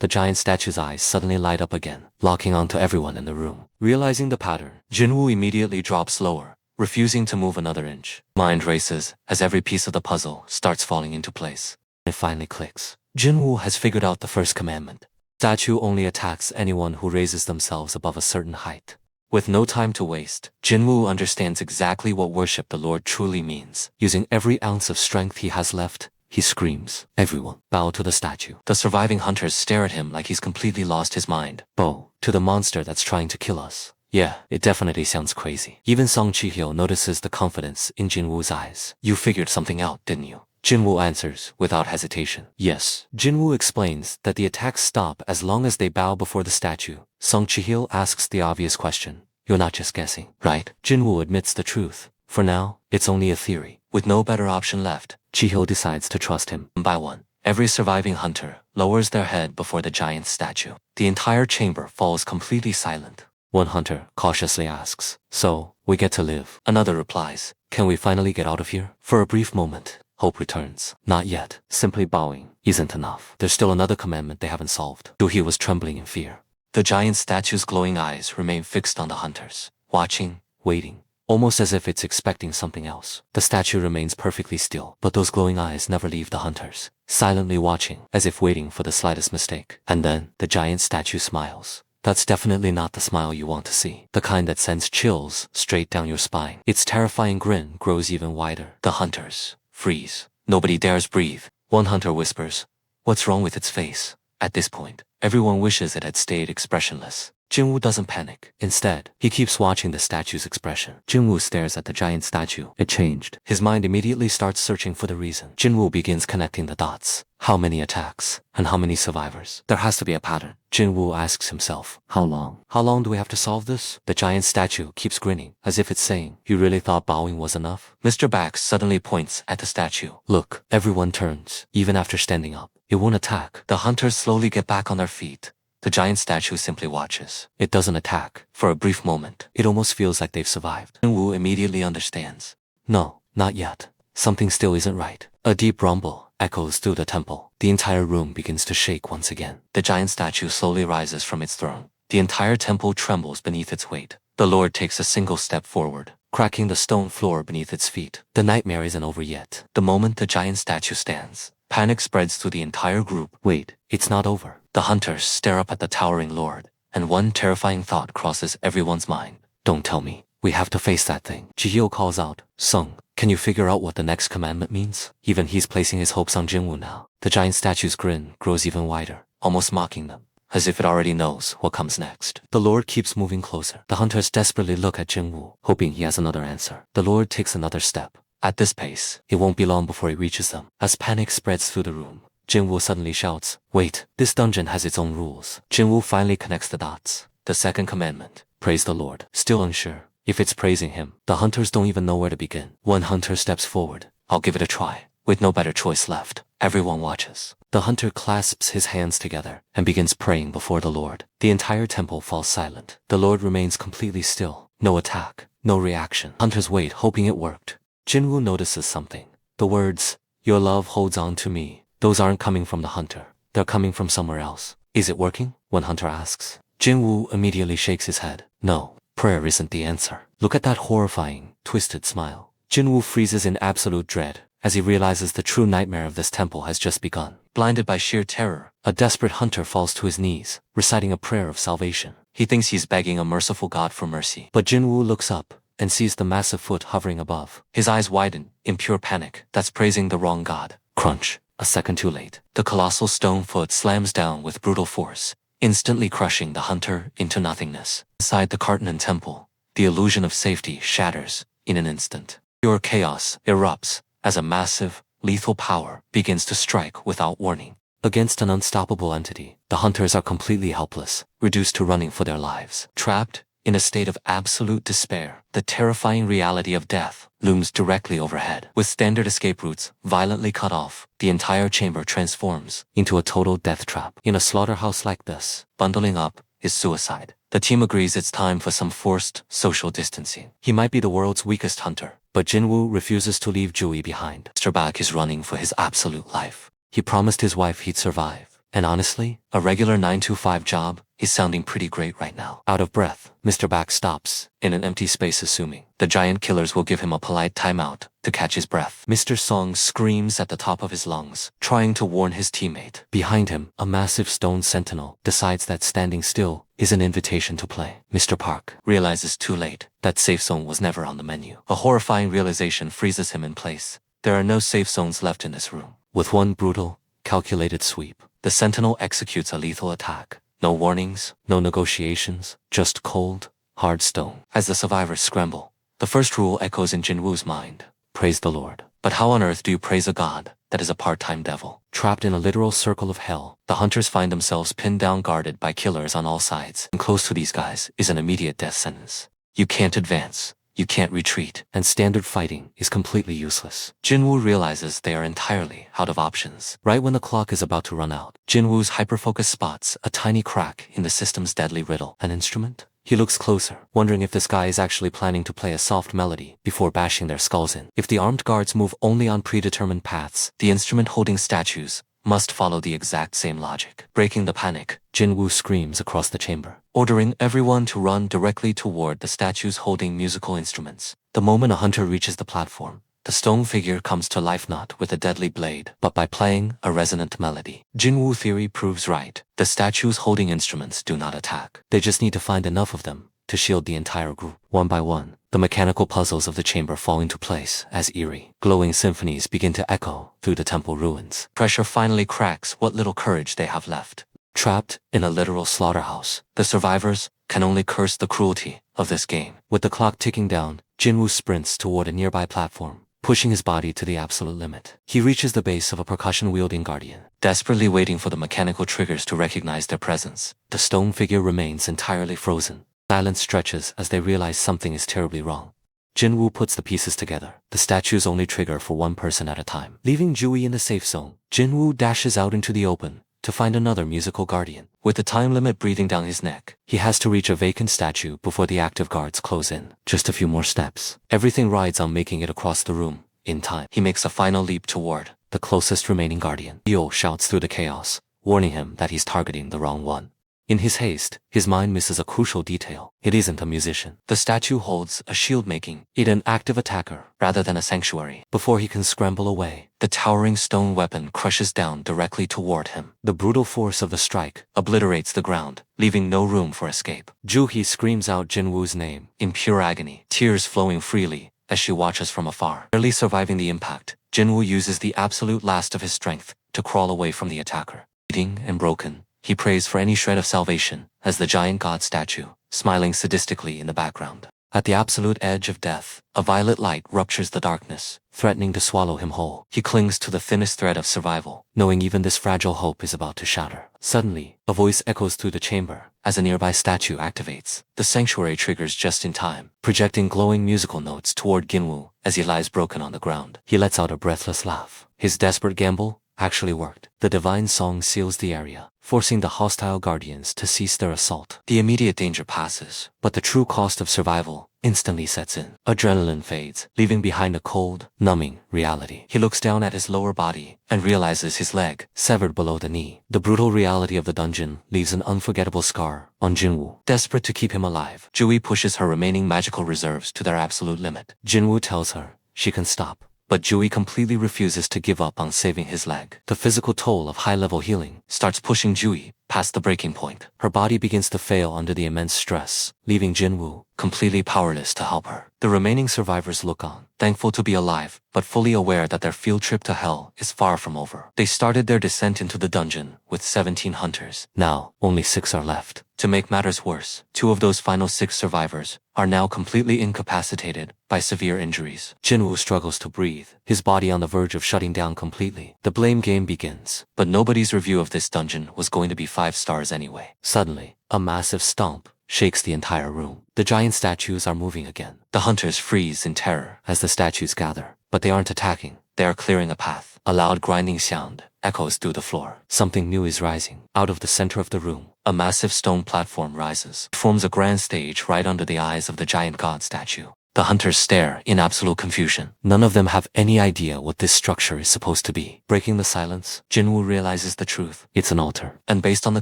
the giant statue's eyes suddenly light up again, locking onto everyone in the room. Realizing the pattern, Jinwoo immediately drops lower, refusing to move another inch. Mind races as every piece of the puzzle starts falling into place. It finally clicks. Jinwoo has figured out the first commandment. Statue only attacks anyone who raises themselves above a certain height. With no time to waste, Jinwoo understands exactly what worship the Lord truly means. Using every ounce of strength he has left, he screams, "Everyone, bow to the statue." The surviving hunters stare at him like he's completely lost his mind. Bow to the monster that's trying to kill us. Yeah, it definitely sounds crazy. Even Song Chi-hyo notices the confidence in Jinwoo's eyes. You figured something out, didn't you? Jinwoo answers without hesitation. Yes. Jinwoo explains that the attacks stop as long as they bow before the statue. Song Chi-hyo asks the obvious question. You're not just guessing, right? Jinwoo admits the truth. For now, it's only a theory. With no better option left, Chi-hyo decides to trust him. One by one, every surviving hunter lowers their head before the giant statue. The entire chamber falls completely silent. One hunter cautiously asks, "So, we get to live?" Another replies, "Can we finally get out of here?" For a brief moment, hope returns. Not yet. Simply bowing isn't enough. There's still another commandment they haven't solved. Doohee was trembling in fear. The giant statue's glowing eyes remain fixed on the hunters, watching, waiting, almost as if it's expecting something else. The statue remains perfectly still, but those glowing eyes never leave the hunters, silently watching, as if waiting for the slightest mistake. And then, the giant statue smiles. That's definitely not the smile you want to see. The kind that sends chills straight down your spine. Its terrifying grin grows even wider. The hunters freeze. Nobody dares breathe. One hunter whispers, "What's wrong with its face?" At this point, everyone wishes it had stayed expressionless. Jinwoo doesn't panic. Instead, he keeps watching the statue's expression. Jinwoo stares at the giant statue. It changed. His mind immediately starts searching for the reason. Jinwoo begins connecting the dots. How many attacks? And how many survivors? There has to be a pattern. Jinwoo asks himself, how long? How long do we have to solve this? The giant statue keeps grinning, as if it's saying, "You really thought bowing was enough?" Mr. Bax suddenly points at the statue. Look, everyone turns, even after standing up. It won't attack. The hunters slowly get back on their feet. The giant statue simply watches. It doesn't attack. For a brief moment, it almost feels like they've survived. Jinwoo immediately understands. No, not yet. Something still isn't right. A deep rumble echoes through the temple. The entire room begins to shake once again. The giant statue slowly rises from its throne. The entire temple trembles beneath its weight. The Lord takes a single step forward, cracking the stone floor beneath its feet. The nightmare isn't over yet. The moment the giant statue stands, panic spreads through the entire group. Wait, it's not over. The hunters stare up at the towering Lord, and one terrifying thought crosses everyone's mind. Don't tell me. We have to face that thing. Ji-hyo calls out, "Sung, can you figure out what the next commandment means?" Even he's placing his hopes on Jinwoo now. The giant statue's grin grows even wider, almost mocking them, as if it already knows what comes next. The Lord keeps moving closer. The hunters desperately look at Jinwoo, hoping he has another answer. The Lord takes another step. At this pace, it won't be long before he reaches them. As panic spreads through the room, Jinwoo suddenly shouts, "Wait, this dungeon has its own rules." Jinwoo finally connects the dots. The second commandment, praise the Lord. Still unsure if it's praising him, the hunters don't even know where to begin. One hunter steps forward. "I'll give it a try." With no better choice left, everyone watches. The hunter clasps his hands together and begins praying before the Lord. The entire temple falls silent. The Lord remains completely still. No attack, no reaction. Hunters wait, hoping it worked. Jinwoo notices something. The words, "Your love holds on to me." Those aren't coming from the hunter. They're coming from somewhere else. Is it working? One hunter asks. Jinwoo immediately shakes his head. No, prayer isn't the answer. Look at that horrifying, twisted smile. Jinwoo freezes in absolute dread as he realizes the true nightmare of this temple has just begun. Blinded by sheer terror, a desperate hunter falls to his knees, reciting a prayer of salvation. He thinks he's begging a merciful God for mercy. But Jinwoo looks up and sees the massive foot hovering above. His eyes widen in pure panic. That's praising the wrong God. Crunch. A second too late. The colossal stone foot slams down with brutal force, instantly crushing the hunter into nothingness. Inside the Kartanan temple, the illusion of safety shatters in an instant. Pure chaos erupts as a massive, lethal power begins to strike without warning. Against an unstoppable entity, the hunters are completely helpless, reduced to running for their lives. Trapped in a state of absolute despair, the terrifying reality of death looms directly overhead. With standard escape routes violently cut off, the entire chamber transforms into a total death trap. In a slaughterhouse like this, bundling up is suicide. The team agrees it's time for some forced social distancing. He might be the world's weakest hunter, but Jinwoo refuses to leave Jui behind. Mr. Bak is running for his absolute life. He promised his wife he'd survive. And honestly, a regular 9 to 5 job is sounding pretty great right now. Out of breath, Mr. Back stops in an empty space, assuming the giant killers will give him a polite timeout to catch his breath. Mr. Song screams at the top of his lungs, trying to warn his teammate. Behind him, a massive stone sentinel decides that standing still is an invitation to play. Mr. Park realizes too late that safe zone was never on the menu. A horrifying realization freezes him in place. There are no safe zones left in this room. With one brutal, calculated sweep, the sentinel executes a lethal attack. No warnings, no negotiations, just cold, hard stone. As the survivors scramble, the first rule echoes in Jinwoo's mind. Praise the Lord. But how on earth do you praise a god that is a part-time devil? Trapped in a literal circle of hell, the hunters find themselves pinned down, guarded by killers on all sides. And close to these guys is an immediate death sentence. You can't advance. You can't retreat, and standard fighting is completely useless. Jinwoo realizes they are entirely out of options. Right when the clock is about to run out, Jinwoo's hyperfocus spots a tiny crack in the system's deadly riddle. An instrument? He looks closer, wondering if this guy is actually planning to play a soft melody before bashing their skulls in. If the armed guards move only on predetermined paths, the instrument-holding statues must follow the exact same logic. Breaking the panic, Jinwoo screams across the chamber, ordering everyone to run directly toward the statues holding musical instruments. The moment a hunter reaches the platform, the stone figure comes to life, not with a deadly blade, but by playing a resonant melody. Jinwoo theory proves right. The statues holding instruments do not attack. They just need to find enough of them to shield the entire group. One by one, the mechanical puzzles of the chamber fall into place as eerie, glowing symphonies begin to echo through the temple ruins. Pressure finally cracks what little courage they have left. Trapped in a literal slaughterhouse, the survivors can only curse the cruelty of this game. With the clock ticking down, Jinwoo sprints toward a nearby platform, pushing his body to the absolute limit. He reaches the base of a percussion-wielding guardian, desperately waiting for the mechanical triggers to recognize their presence. The stone figure remains entirely frozen. Silence stretches as they realize something is terribly wrong. Jinwoo puts the pieces together. The statues only trigger for one person at a time. Leaving Jui in the safe zone, Jinwoo dashes out into the open to find another musical guardian. With the time limit breathing down his neck, he has to reach a vacant statue before the active guards close in. Just a few more steps. Everything rides on making it across the room in time. He makes a final leap toward the closest remaining guardian. Yo shouts through the chaos, warning him that he's targeting the wrong one. In his haste, his mind misses a crucial detail. It isn't a musician. The statue holds a shield, making it an active attacker rather than a sanctuary. Before he can scramble away, the towering stone weapon crushes down directly toward him. The brutal force of the strike obliterates the ground, leaving no room for escape. Juhi screams out Jinwoo's name in pure agony, tears flowing freely as she watches from afar. Barely surviving the impact, Jinwoo uses the absolute last of his strength to crawl away from the attacker. Bleeding and broken, he prays for any shred of salvation as the giant god statue, smiling sadistically in the background. At the absolute edge of death, a violet light ruptures the darkness, threatening to swallow him whole. He clings to the thinnest thread of survival, knowing even this fragile hope is about to shatter. Suddenly, a voice echoes through the chamber as a nearby statue activates. The sanctuary triggers just in time, projecting glowing musical notes toward Jinwoo as he lies broken on the ground. He lets out a breathless laugh. His desperate gamble actually worked. The divine song seals the area, forcing the hostile guardians to cease their assault. The immediate danger passes, but the true cost of survival instantly sets in. Adrenaline fades, leaving behind a cold, numbing reality. He looks down at his lower body and realizes his leg severed below the knee. The brutal reality of the dungeon leaves an unforgettable scar on Jinwoo. Desperate to keep him alive, Jui pushes her remaining magical reserves to their absolute limit. Jinwoo tells her she can stop, but Jui completely refuses to give up on saving his leg. The physical toll of high-level healing starts pushing Jui past the breaking point. Her body begins to fail under the immense stress, leaving Jinwoo completely powerless to help her. The remaining survivors look on, thankful to be alive, but fully aware that their field trip to hell is far from over. They started their descent into the dungeon with 17 hunters. Now, only 6 are left. To make matters worse, 2 of those final 6 survivors are now completely incapacitated by severe injuries. Jinwoo struggles to breathe, his body on the verge of shutting down completely. The blame game begins, but nobody's review of this dungeon was going to be 5 stars anyway. Suddenly, a massive stomp shakes the entire room. The giant statues are moving again. The hunters freeze in terror as the statues gather, but they aren't attacking. They are clearing a path. A loud grinding sound echoes through the floor. Something new is rising. Out of the center of the room, a massive stone platform rises. It forms a grand stage right under the eyes of the giant god statue. The hunters stare in absolute confusion. None of them have any idea what this structure is supposed to be. Breaking the silence, Jinwoo realizes the truth. It's an altar. And based on the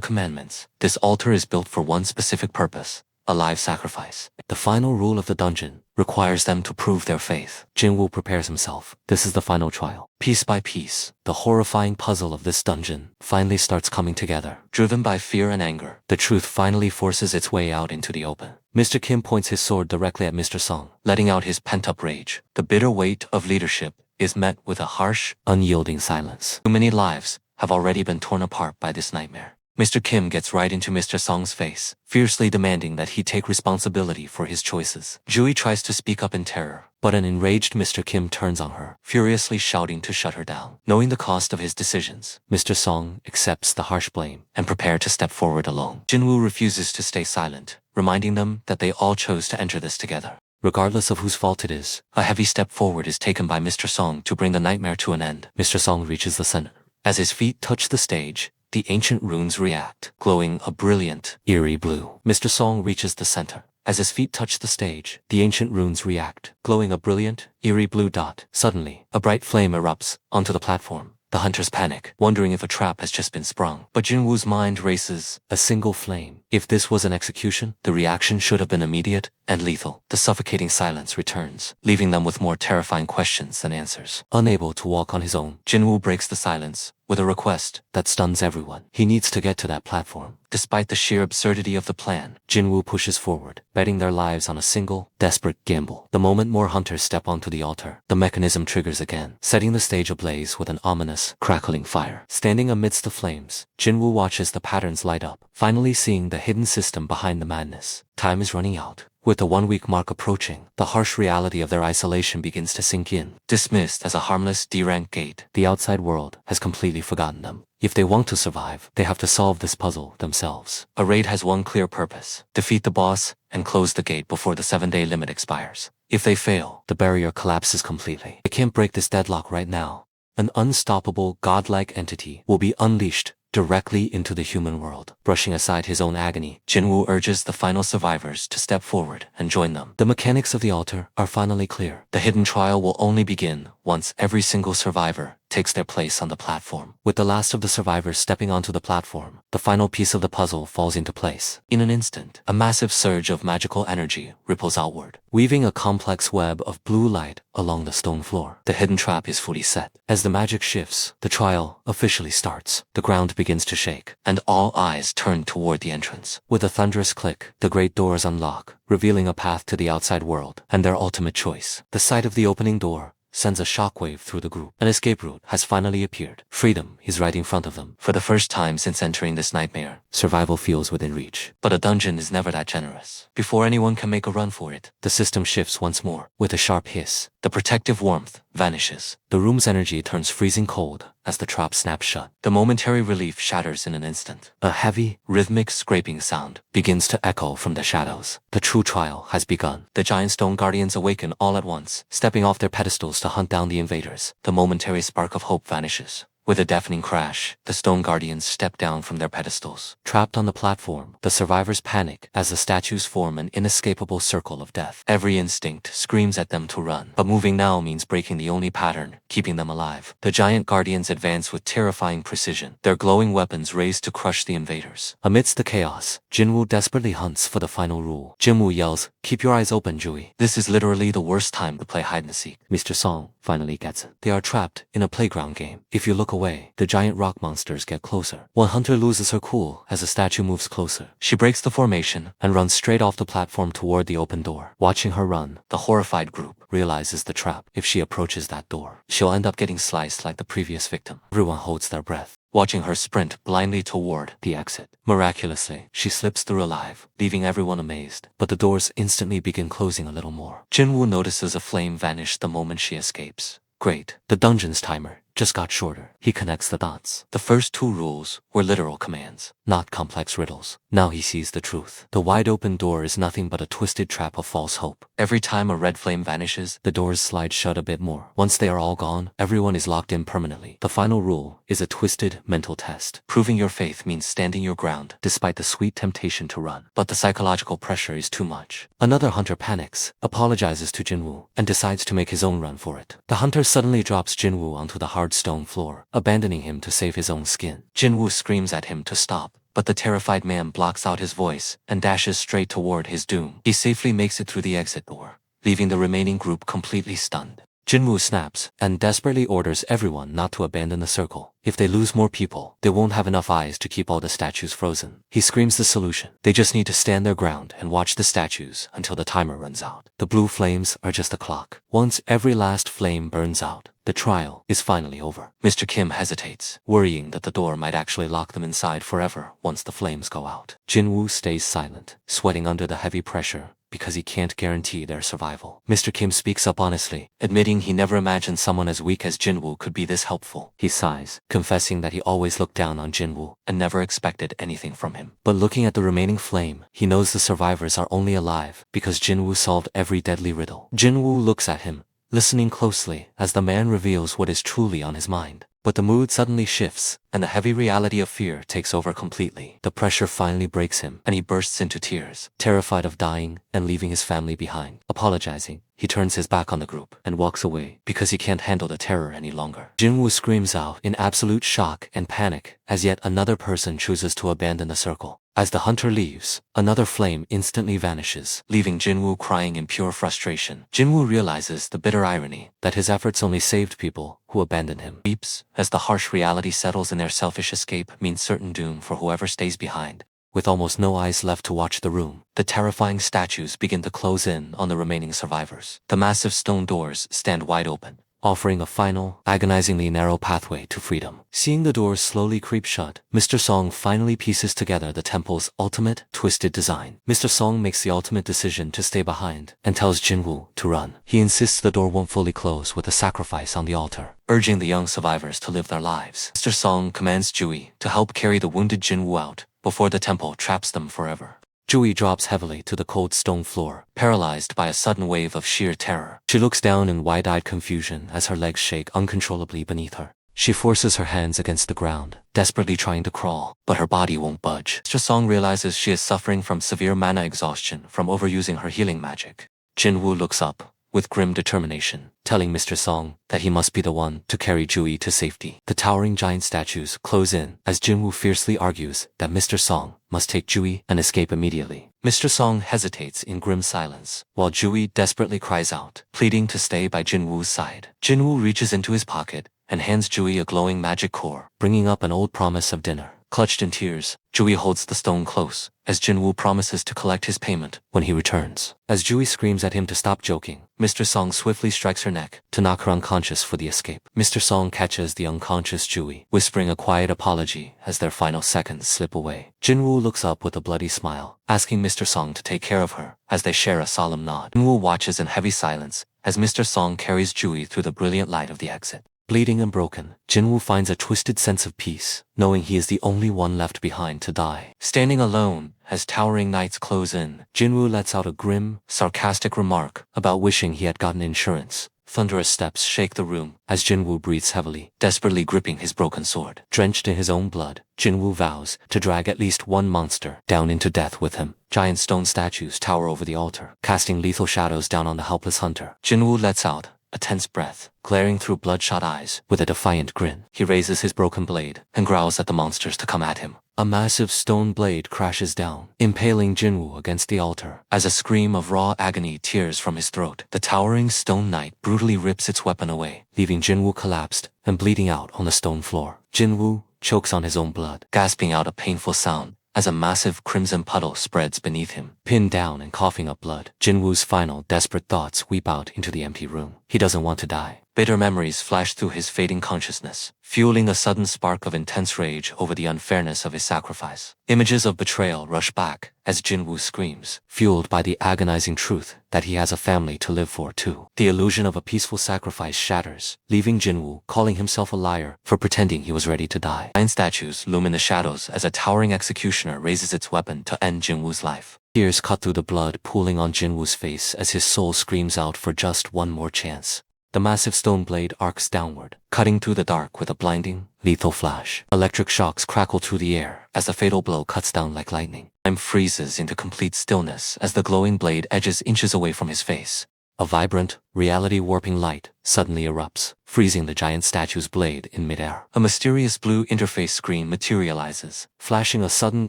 commandments, this altar is built for one specific purpose: a live sacrifice. The final rule of the dungeon requires them to prove their faith. Jinwoo prepares himself. This is the final trial. Piece by piece, the horrifying puzzle of this dungeon finally starts coming together. Driven by fear and anger, the truth finally forces its way out into the open. Mr. Kim points his sword directly at Mr. Song, letting out his pent-up rage. The bitter weight of leadership is met with a harsh, unyielding silence. Too many lives have already been torn apart by this nightmare. Mr. Kim gets right into Mr. Song's face, fiercely demanding that he take responsibility for his choices. Jui tries to speak up in terror, but an enraged Mr. Kim turns on her, furiously shouting to shut her down. Knowing the cost of his decisions, Mr. Song accepts the harsh blame and prepares to step forward alone. Jinwoo refuses to stay silent, reminding them that they all chose to enter this together. Regardless of whose fault it is, a heavy step forward is taken by Mr. Song to bring the nightmare to an end. Mr. Song reaches the center. As his feet touch the stage, the ancient runes react, glowing a brilliant, eerie blue. Mr. Song reaches the center. As his feet touch the stage, the ancient runes react, glowing a brilliant, eerie blue dot. Suddenly, a bright flame erupts onto the platform. The hunters panic, wondering if a trap has just been sprung. But Jinwoo's mind races. A single flame. If this was an execution, the reaction should have been immediate and lethal. The suffocating silence returns, leaving them with more terrifying questions than answers. Unable to walk on his own, Jinwoo breaks the silence with a request that stuns everyone. He needs to get to that platform. Despite the sheer absurdity of the plan, Jinwoo pushes forward, betting their lives on a single, desperate gamble. The moment more hunters step onto the altar, the mechanism triggers again, setting the stage ablaze with an ominous, crackling fire. Standing amidst the flames, Jinwoo watches the patterns light up, finally seeing the hidden system behind the madness. Time is running out. With the 1-week mark approaching, the harsh reality of their isolation begins to sink in. Dismissed as a harmless D-rank gate, the outside world has completely forgotten them. If they want to survive, they have to solve this puzzle themselves. A raid has one clear purpose: defeat the boss and close the gate before the 7-day limit expires. If they fail, the barrier collapses completely. They can't break this deadlock right now. An unstoppable, godlike entity will be unleashed directly into the human world. Brushing aside his own agony, Jinwoo urges the final survivors to step forward and join them. The mechanics of the altar are finally clear. The hidden trial will only begin once every single survivor takes their place on the platform. With the last of the survivors stepping onto the platform, the final piece of the puzzle falls into place. In an instant, a massive surge of magical energy ripples outward, weaving a complex web of blue light along the stone floor. The hidden trap is fully set. As the magic shifts, the trial officially starts. The ground begins to shake, and all eyes turn toward the entrance. With a thunderous click, the great doors unlock, revealing a path to the outside world and their ultimate choice. The sight of the opening door sends a shockwave through the group. An escape route has finally appeared. Freedom is right in front of them. For the first time since entering this nightmare, survival feels within reach. But a dungeon is never that generous. Before anyone can make a run for it, the system shifts once more. With a sharp hiss, the protective warmth vanishes. The room's energy turns freezing cold as the trap snaps shut. The momentary relief shatters in an instant. A heavy, rhythmic scraping sound begins to echo from the shadows. The true trial has begun. The giant stone guardians awaken all at once, stepping off their pedestals to hunt down the invaders. The momentary spark of hope vanishes. With a deafening crash, the stone guardians step down from their pedestals. Trapped on the platform, the survivors panic as the statues form an inescapable circle of death. Every instinct screams at them to run, but moving now means breaking the only pattern keeping them alive. The giant guardians advance with terrifying precision, their glowing weapons raised to crush the invaders. Amidst the chaos, Jinwoo desperately hunts for the final rule. Jinwoo yells, "Keep your eyes open, Jui." This is literally the worst time to play hide and seek. Mr. Song finally gets it. They are trapped in a playground game. If you look away, the giant rock monsters get closer. One hunter loses her cool as the statue moves closer. She breaks the formation and runs straight off the platform toward the open door. Watching her run, the horrified group realizes the trap. If she approaches that door, she'll end up getting sliced like the previous victim. Everyone holds their breath, watching her sprint blindly toward the exit. Miraculously, she slips through alive, leaving everyone amazed. But the doors instantly begin closing a little more. Jinwoo notices a flame vanish the moment she escapes. Great. The dungeon's timer just got shorter. He connects the dots. The first 2 rules were literal commands, not complex riddles. Now he sees the truth. The wide open door is nothing but a twisted trap of false hope. Every time a red flame vanishes, the doors slide shut a bit more. Once they are all gone, everyone is locked in permanently. The final rule is a twisted mental test. Proving your faith means standing your ground, despite the sweet temptation to run. But the psychological pressure is too much. Another hunter panics, apologizes to Jinwoo, and decides to make his own run for it. The hunter suddenly drops Jinwoo onto the hard stone floor, abandoning him to save his own skin. Jinwoo screams at him to stop, but the terrified man blocks out his voice and dashes straight toward his doom. He safely makes it through the exit door, leaving the remaining group completely stunned. Jinwoo snaps and desperately orders everyone not to abandon the circle. If they lose more people, they won't have enough eyes to keep all the statues frozen. He screams the solution. They just need to stand their ground and watch the statues until the timer runs out. The blue flames are just a clock. Once every last flame burns out, the trial is finally over. Mr. Kim hesitates, worrying that the door might actually lock them inside forever once the flames go out. Jinwoo stays silent, sweating under the heavy pressure, because he can't guarantee their survival. Mr. Kim speaks up honestly, admitting he never imagined someone as weak as Jinwoo could be this helpful. He sighs, confessing that he always looked down on Jinwoo and never expected anything from him. But looking at the remaining flame, he knows the survivors are only alive because Jinwoo solved every deadly riddle. Jinwoo looks at him, listening closely as the man reveals what is truly on his mind. But the mood suddenly shifts, and the heavy reality of fear takes over completely. The pressure finally breaks him, and he bursts into tears, terrified of dying and leaving his family behind. Apologizing, he turns his back on the group and walks away because he can't handle the terror any longer. Jinwoo screams out in absolute shock and panic as yet another person chooses to abandon the circle. As the hunter leaves, another flame instantly vanishes, leaving Jinwoo crying in pure frustration. Jinwoo realizes the bitter irony that his efforts only saved people who abandoned him. Weeps as the harsh reality settles in their selfish escape means certain doom for whoever stays behind. With almost no eyes left to watch the room, the terrifying statues begin to close in on the remaining survivors. The massive stone doors stand wide open, offering a final, agonizingly narrow pathway to freedom. Seeing the doors slowly creep shut, Mr. Song finally pieces together the temple's ultimate, twisted design. Mr. Song makes the ultimate decision to stay behind and tells Jinwoo to run. He insists the door won't fully close with a sacrifice on the altar, urging the young survivors to live their lives. Mr. Song commands Jui to help carry the wounded Jinwoo out before the temple traps them forever. Jui drops heavily to the cold stone floor, paralyzed by a sudden wave of sheer terror. She looks down in wide-eyed confusion as her legs shake uncontrollably beneath her. She forces her hands against the ground, desperately trying to crawl, but her body won't budge. Mr. Song realizes she is suffering from severe mana exhaustion from overusing her healing magic. Jinwoo looks up with grim determination, telling Mr. Song that he must be the one to carry Jui to safety. The towering giant statues close in as Jinwoo fiercely argues that Mr. Song must take Jui and escape immediately. Mr. Song hesitates in grim silence, while Jui desperately cries out, pleading to stay by Jinwoo's side. Jinwoo reaches into his pocket and hands Jui a glowing magic core, bringing up an old promise of dinner. Clutched in tears, Jui holds the stone close, as Jinwoo promises to collect his payment when he returns. As Jui screams at him to stop joking, Mr. Song swiftly strikes her neck to knock her unconscious for the escape. Mr. Song catches the unconscious Jui, whispering a quiet apology as their final seconds slip away. Jinwoo looks up with a bloody smile, asking Mr. Song to take care of her, as they share a solemn nod. Jinwoo watches in heavy silence as Mr. Song carries Jui through the brilliant light of the exit. Bleeding and broken, Jinwoo finds a twisted sense of peace, knowing he is the only one left behind to die. Standing alone, as towering nights close in, Jinwoo lets out a grim, sarcastic remark about wishing he had gotten insurance. Thunderous steps shake the room as Jinwoo breathes heavily, desperately gripping his broken sword. Drenched in his own blood, Jinwoo vows to drag at least one monster down into death with him. Giant stone statues tower over the altar, casting lethal shadows down on the helpless hunter. Jinwoo lets out a tense breath, glaring through bloodshot eyes with a defiant grin. He raises his broken blade and growls at the monsters to come at him. A massive stone blade crashes down, impaling Jinwoo against the altar. As a scream of raw agony tears from his throat, the towering stone knight brutally rips its weapon away, leaving Jinwoo collapsed and bleeding out on the stone floor. Jinwoo chokes on his own blood, gasping out a painful sound as a massive crimson puddle spreads beneath him. Pinned down and coughing up blood, Jinwoo's final desperate thoughts weep out into the empty room. He doesn't want to die, Bitter memories flash through his fading consciousness, fueling a sudden spark of intense rage over the unfairness of his sacrifice. Images of betrayal rush back as Jinwoo screams, fueled by the agonizing truth that he has a family to live for too. The illusion of a peaceful sacrifice shatters, leaving Jinwoo calling himself a liar for pretending he was ready to die. 9 statues loom in the shadows as a towering executioner raises its weapon to end Jinwoo's life. Tears cut through the blood pooling on Jinwoo's face as his soul screams out for just one more chance. The massive stone blade arcs downward, cutting through the dark with a blinding, lethal flash. Electric shocks crackle through the air as the fatal blow cuts down like lightning. Time freezes into complete stillness as the glowing blade edges inches away from his face. A vibrant, reality-warping light suddenly erupts, freezing the giant statue's blade in midair. A mysterious blue interface screen materializes, flashing a sudden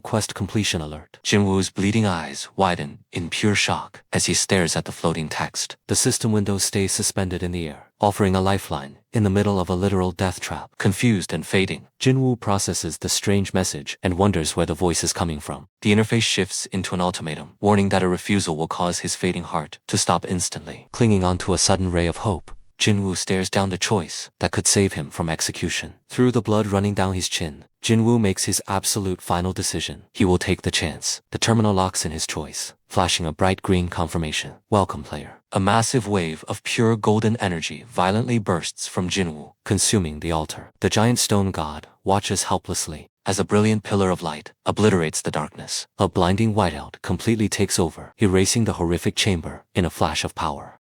quest completion alert. Jinwoo's bleeding eyes widen in pure shock as he stares at the floating text. The system window stays suspended in the air, offering a lifeline in the middle of a literal death trap. Confused and fading, Jinwoo processes the strange message and wonders where the voice is coming from. The interface shifts into an ultimatum, warning that a refusal will cause his fading heart to stop instantly. Clinging onto a sudden ray of hope, Jinwoo stares down the choice that could save him from execution. Through the blood running down his chin, Jinwoo makes his absolute final decision. He will take the chance. The terminal locks in his choice, flashing a bright green confirmation. Welcome, player. A massive wave of pure golden energy violently bursts from Jinwoo, consuming the altar. The giant stone god watches helplessly as a brilliant pillar of light obliterates the darkness. A blinding whiteout completely takes over, erasing the horrific chamber in a flash of power.